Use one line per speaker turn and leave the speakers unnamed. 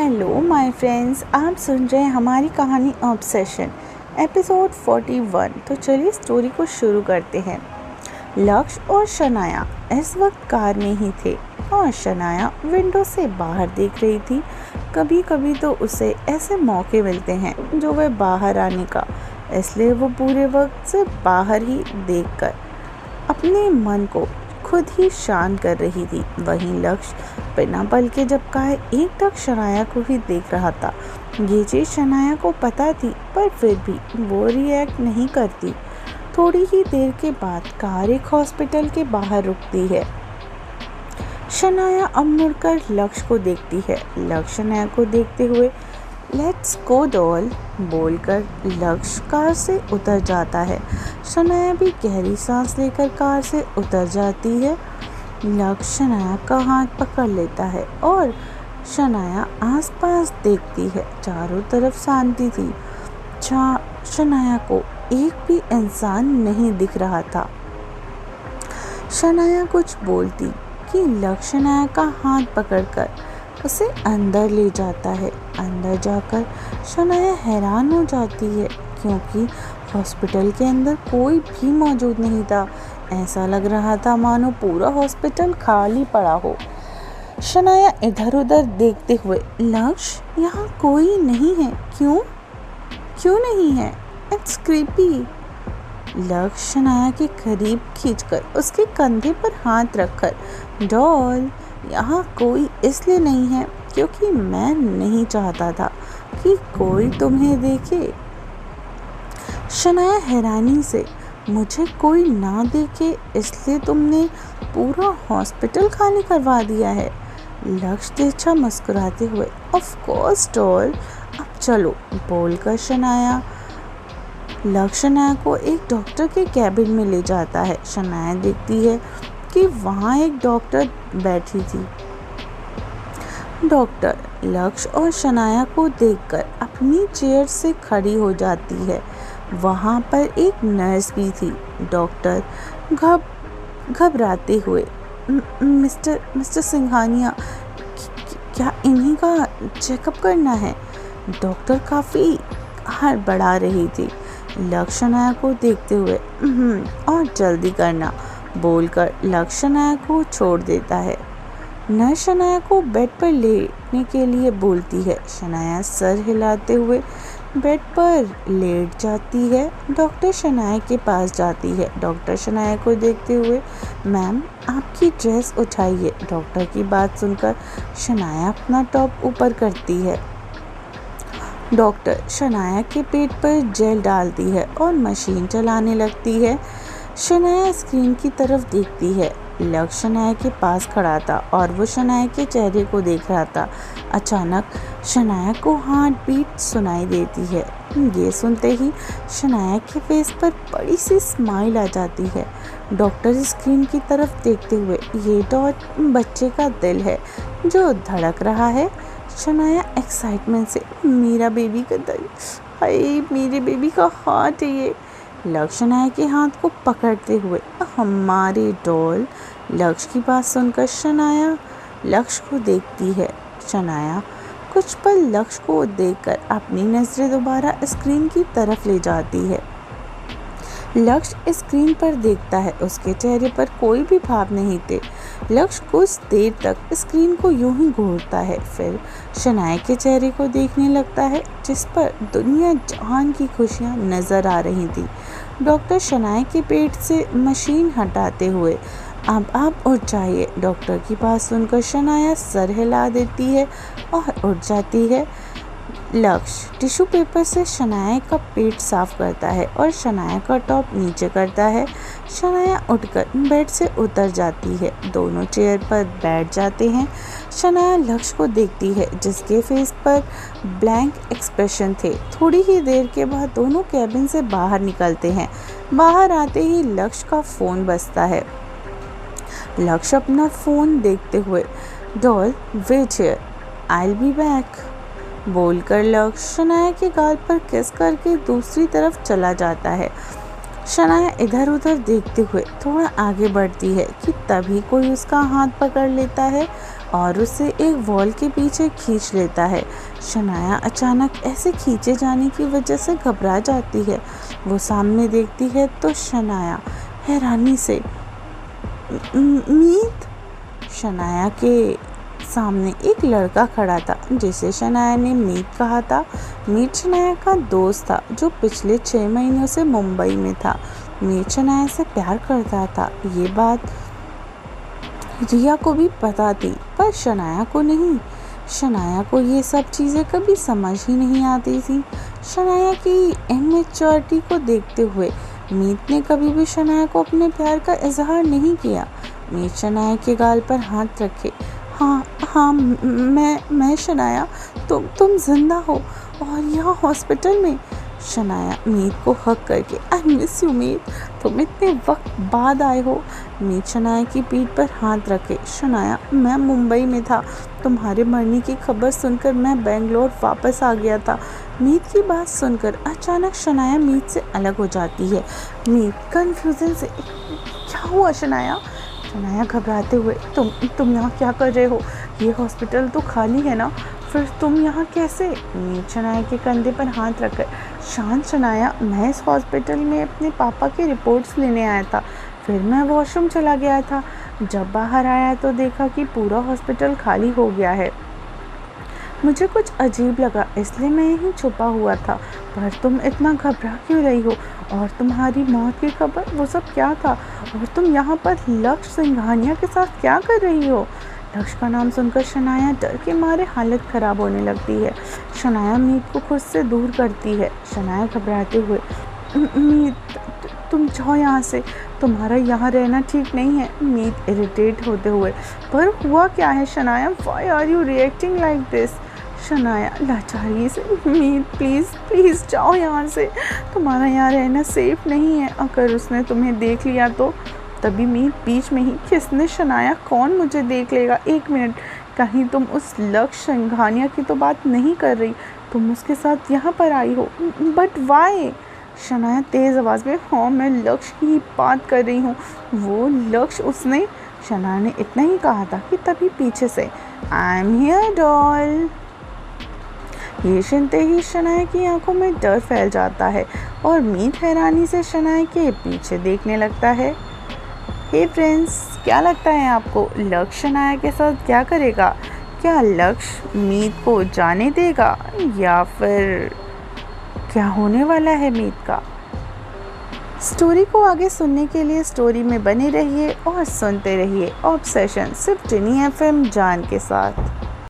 Hello my friends, आप सुन रहे हैं हमारी कहानी ऑब्सेशन एपिसोड 41। तो चलिए स्टोरी को शुरू करते हैं। लक्ष्य और शनाया इस वक्त कार में ही थे और शनाया विंडो से बाहर देख रही थी। कभी कभी तो उसे ऐसे मौके मिलते हैं जो वह बाहर आने का, इसलिए वो पूरे वक्त से बाहर ही देखकर अपने मन को खुद ही शांत कर रही थी। वहीं लक्ष्य बिना पल के झपकाए एकटक शनाया को ही देख रहा था। ये चीज़ शनाया को पता थी, पर फिर भी वो रिएक्ट नहीं करती। थोड़ी ही देर के बाद कार एक हॉस्पिटल के बाहर रुकती है। शनाया अब मुड़कर लक्ष्य को देखती है। लक्ष्य शनाया को देखते हुए लेट्स गो डॉल बोलकर लक्ष्य कार से उतर जाता है। शनाया भी गहरी सांस लेकर कार से उतर जाती है। लक्ष्य शनाया का हाथ पकड़ लेता है और शनाया आसपास देखती है। चारों तरफ शांति थी। शनाया को एक भी इंसान नहीं दिख रहा था। शनाया कुछ बोलती कि लक्ष्य शनाया का हाथ पकड़कर उसे अंदर ले जाता है। अंदर जाकर शनाया हैरान हो जाती है क्योंकि हॉस्पिटल के अंदर कोई भी मौजूद नहीं था। ऐसा लग रहा था मानो पूरा हॉस्पिटल खाली पड़ा हो। शनाया इधर उधर देखते हुए लक्ष्य यहाँ कोई नहीं है, क्यों नहीं है? It's creepy. लक्ष्य शनाया के करीब खींचकर उसके कंधे पर हाथ रखकर डॉल यहाँ कोई इसलिए नहीं है क्योंकि मैं नहीं चाहता था कि कोई तुम्हें देखे। शनाया हैरानी से मुझे कोई ना देखे इसलिए तुमने पूरा हॉस्पिटल खाली करवा दिया है। लक्ष्य तिरछा मुस्कुराते हुए ऑफ कोर्स डॉल, अब चलो बोलकर लक्ष्य शनाया को एक डॉक्टर के कैबिन में ले जाता है। शनाया देखती है कि वहाँ एक डॉक्टर बैठी थी। डॉक्टर लक्ष्य और शनाया को देखकर अपनी चेयर से खड़ी हो जाती है। वहाँ पर एक नर्स भी थी। डॉक्टर घबराते हुए मिस्टर सिंघानिया, क्या इन्हीं का चेकअप करना है? डॉक्टर काफ़ी हड़बड़ा रही थी। लक्ष्य शनाया को देखते हुए और जल्दी करना बोलकर लक्ष्य शनाया को छोड़ देता है। नर्स शनाया को बेड पर लेटने के लिए बोलती है। शनाया सर हिलाते हुए बेड पर लेट जाती है। डॉक्टर शनाया के पास जाती है। डॉक्टर शनाया को देखते हुए मैम आपकी ड्रेस उठाइए। डॉक्टर की बात सुनकर शनाया अपना टॉप ऊपर करती है। डॉक्टर शनाया के पेट पर जेल डालती है और मशीन चलाने लगती है। शनाया स्क्रीन की तरफ देखती है। लक्ष्य शनाया के पास खड़ा था और वो शनाया के चेहरे को देख रहा था। अचानक शनाया को हार्ट बीट सुनाई देती है। ये सुनते ही शनाया के फेस पर बड़ी सी स्माइल आ जाती है। डॉक्टर स्क्रीन की तरफ देखते हुए ये डॉट बच्चे का दिल है जो धड़क रहा है। शनाया एक्साइटमेंट से मेरा बेबी का दिल, हाय मेरे बेबी का हार्ट है ये। लक्ष्य शनाया के हाथ को पकड़ते हुए हमारी डॉल। लक्ष्य की बात सुनकर शनाया लक्ष्य को देखती है। शनाया कुछ पल लक्ष्य को देखकर अपनी नज़रें दोबारा स्क्रीन की तरफ ले जाती है। लक्ष्य स्क्रीन पर देखता है। उसके चेहरे पर कोई भी भाव नहीं थे। लक्ष्य कुछ देर तक स्क्रीन को यूं ही घूरता है, फिर शनाया के चेहरे को देखने लगता है जिस पर दुनिया जहान की खुशियां नज़र आ रही थी। डॉक्टर शनाया के पेट से मशीन हटाते हुए अब आप उठ जाइए। डॉक्टर की बात सुनकर शनाया सर हिला देती है और उठ जाती है। लक्ष्य टिश्यू पेपर से शनाया का पेट साफ करता है और शनाया का टॉप नीचे करता है। शनाया उठकर बेड से उतर जाती है। दोनों चेयर पर बैठ जाते हैं। शनाया लक्ष्य को देखती है जिसके फेस पर ब्लैंक एक्सप्रेशन थे। थोड़ी ही देर के बाद दोनों कैबिन से बाहर निकलते हैं। बाहर आते ही लक्ष्य का फ़ोन बजता है। लक्ष्य अपना फ़ोन देखते हुए doll wait here, I will be back बोलकर लक्ष्य शनाया के गाल पर किस करके दूसरी तरफ चला जाता है। शनाया इधर उधर देखते हुए थोड़ा आगे बढ़ती है कि तभी कोई उसका हाथ पकड़ लेता है और उसे एक वॉल के पीछे खींच लेता है। शनाया अचानक ऐसे खींचे जाने की वजह से घबरा जाती है। वो सामने देखती है तो शनाया हैरानी से मीत। शनाया के सामने एक लड़का खड़ा था जिसे शनाया ने मीत कहा था। मीत शनाया का दोस्त था जो पिछले 6 महीनों से मुंबई में था। मीत शनाया से प्यार करता था। ये बात रिया को भी पता थी पर शनाया को नहीं। शनाया को ये सब चीज़ें कभी समझ ही नहीं आती थी। शनाया की इमेच्योरिटी को देखते हुए मीत ने कभी भी शनाया को अपने प्यार का इजहार नहीं किया। मीत शनाया के गाल पर हाथ रखे, हाँ हाँ मैं शनाया, तुम जिंदा हो और यहाँ हॉस्पिटल में। शनाया मीत को हक करके, आई मिस यू मीत, तुम इतने वक्त बाद आए हो। मीत शनाया की पीठ पर हाथ रखे, शनाया मैं मुंबई में था, तुम्हारे मरने की खबर सुनकर मैं बेंगलोर वापस आ गया था। मीत की बात सुनकर अचानक शनाया मीत से अलग हो जाती है। मीत कन्फ्यूजन से, क्या हुआ शनाया? शनाया घबराते हुए, तुम यहाँ क्या कर रहे हो? ये हॉस्पिटल तो खाली है ना, फिर तुम यहाँ कैसे? मीत शनाया के कंधे पर हाथ रखकर, शांत शनाया, मैं इस हॉस्पिटल में अपने पापा की रिपोर्ट्स लेने आया था, फिर मैं वॉशरूम चला गया था। जब बाहर आया तो देखा कि पूरा हॉस्पिटल खाली हो गया है। मुझे कुछ अजीब लगा इसलिए मैं यहीं छुपा हुआ था। पर तुम इतना घबरा क्यों रही हो? और तुम्हारी मौत की खबर, वो सब क्या था? और तुम यहाँ पर लक्ष्य सिंघानिया के साथ क्या कर रही हो? लक्ष्य का नाम सुनकर शनाया डर के मारे हालत ख़राब होने लगती है। शनाया मीत को खुद से दूर करती है। शनाया घबराते हुए, मीत तुम जाओ यहाँ से, तुम्हारा यहाँ रहना ठीक नहीं है। मीत इरिटेट होते हुए, पर हुआ क्या है Shanaya? Why are you reacting like this? Shanaya लाचारी से, मीत प्लीज़ जाओ यहाँ से, तुम्हारा यहाँ रहना सेफ नहीं है, अगर उसने तुम्हें देख लिया तो। तभी मीत बीच में ही, किसने शनाया? कौन मुझे देख लेगा? 1 मिनट, कहीं तुम उस लक्ष्य सिंघानिया की तो बात नहीं कर रही? तुम उसके साथ यहाँ पर आई हो, बट वाई? शनाया तेज़ आवाज़ में, हाँ मैं लक्ष्य की बात कर रही हूँ। वो लक्ष्य, उसने, शनाया ने इतना ही कहा था कि तभी पीछे से, आई एम हियर डॉल। ये सुनते ही शनाया की आंखों में डर फैल जाता है और मीत हैरानी से शनाया के पीछे देखने लगता है। हे फ्रेंड्स, क्या लगता है आपको, लक्ष्य शनाया के साथ क्या करेगा? क्या लक्ष्य मीत को जाने देगा या फिर क्या होने वाला है मीत का? स्टोरी को आगे सुनने के लिए स्टोरी में बने रहिए और सुनते रहिए ऑब्सेशन सिर्फ टिनी FM जान के साथ।